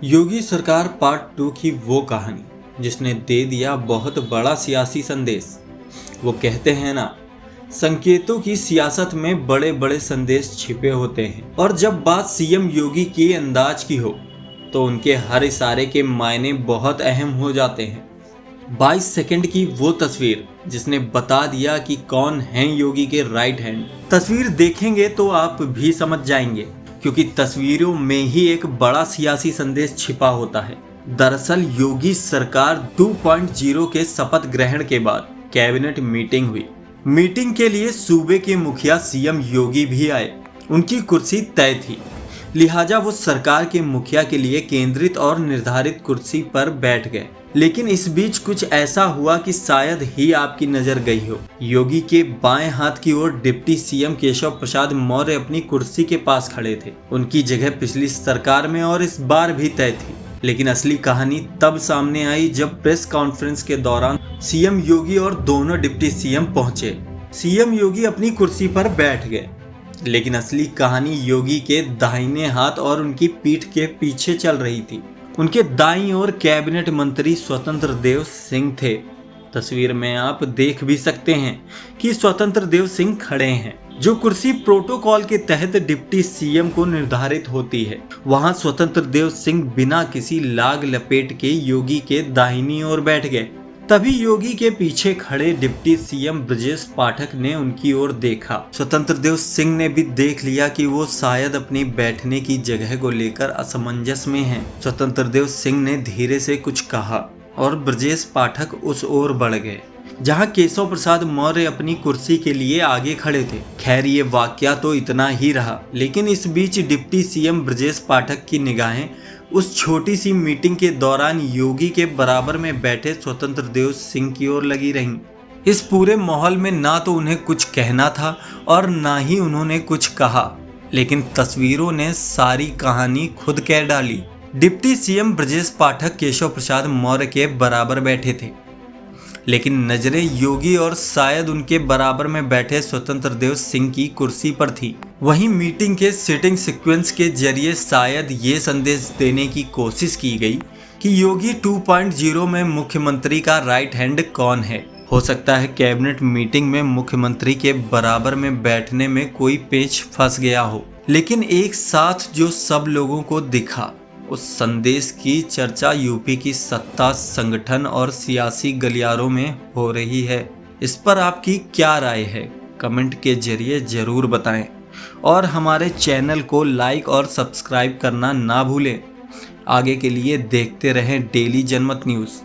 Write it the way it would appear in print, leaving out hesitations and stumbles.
योगी सरकार पार्ट 2 की वो कहानी जिसने दे दिया बहुत बड़ा सियासी संदेश। वो कहते हैं ना, संकेतों की सियासत में बड़े बड़े संदेश छिपे होते हैं। और जब बात सीएम योगी के अंदाज की हो तो उनके हर इशारे के मायने बहुत अहम हो जाते हैं। 22 सेकंड की वो तस्वीर जिसने बता दिया कि कौन है योगी के राइट हैंड। तस्वीर देखेंगे तो आप भी समझ जाएंगे, क्योंकि तस्वीरों में ही एक बड़ा सियासी संदेश छिपा होता है। दरअसल योगी सरकार 2.0 के शपथ ग्रहण के बाद कैबिनेट मीटिंग हुई। मीटिंग के लिए सूबे के मुखिया सीएम योगी भी आए। उनकी कुर्सी तय थी, लिहाजा वो सरकार के मुखिया के लिए केंद्रित और निर्धारित कुर्सी पर बैठ गए। लेकिन इस बीच कुछ ऐसा हुआ कि शायद ही आपकी नजर गई हो। योगी के बाएं हाथ की ओर डिप्टी सीएम केशव प्रसाद मौर्य अपनी कुर्सी के पास खड़े थे। उनकी जगह पिछली सरकार में और इस बार भी तय थी। लेकिन असली कहानी तब सामने आई जब प्रेस कॉन्फ्रेंस के दौरान सीएम योगी और दोनों डिप्टी सीएम पहुंचे। सीएम योगी अपनी कुर्सी पर बैठ गए, लेकिन असली कहानी योगी के दाहिने हाथ और उनकी पीठ के पीछे चल रही थी। उनके दाईं ओर कैबिनेट मंत्री स्वतंत्र देव सिंह थे। तस्वीर में आप देख भी सकते हैं कि स्वतंत्र देव सिंह खड़े हैं। जो कुर्सी प्रोटोकॉल के तहत डिप्टी सीएम को निर्धारित होती है, वहां स्वतंत्र देव सिंह बिना किसी लाग लपेट के योगी के दाहिनी ओर बैठ गए। तभी योगी के पीछे खड़े डिप्टी सीएम ब्रजेश पाठक ने उनकी ओर देखा। स्वतंत्र देव सिंह ने भी देख लिया कि वो शायद अपनी बैठने की जगह को लेकर असमंजस में हैं। स्वतंत्र देव सिंह ने धीरे से कुछ कहा और ब्रजेश पाठक उस ओर बढ़ गए जहां केशव प्रसाद मौर्य अपनी कुर्सी के लिए आगे खड़े थे। खैर, ये वाकया तो इतना ही रहा, लेकिन इस बीच डिप्टी सीएम ब्रजेश पाठक की निगाहें उस छोटी सी मीटिंग के दौरान योगी के बराबर में बैठे स्वतंत्र देव सिंह की ओर लगी रहीं। इस पूरे माहौल में ना तो उन्हें कुछ कहना था और ना ही उन्होंने कुछ कहा, लेकिन तस्वीरों ने सारी कहानी खुद कह डाली। डिप्टी सीएम ब्रजेश पाठक केशव प्रसाद मौर्य के बराबर बैठे थे, लेकिन नजरें योगी और शायद उनके बराबर में बैठे स्वतंत्र देव सिंह की कुर्सी पर थी। वहीं मीटिंग के सिटिंग सीक्वेंस के जरिए शायद ये संदेश देने की कोशिश की गई कि योगी 2.0 में मुख्यमंत्री का राइट हैंड कौन है। हो सकता है कैबिनेट मीटिंग में मुख्यमंत्री के बराबर में बैठने में कोई पेच फंस गया हो, लेकिन एक साथ जो सब लोगों को दिखा, उस संदेश की चर्चा यूपी की सत्ता, संगठन और सियासी गलियारों में हो रही है। इस पर आपकी क्या राय है, कमेंट के जरिए जरूर बताएं और हमारे चैनल को लाइक और सब्सक्राइब करना ना भूलें। आगे के लिए देखते रहें डेली जनमत न्यूज़।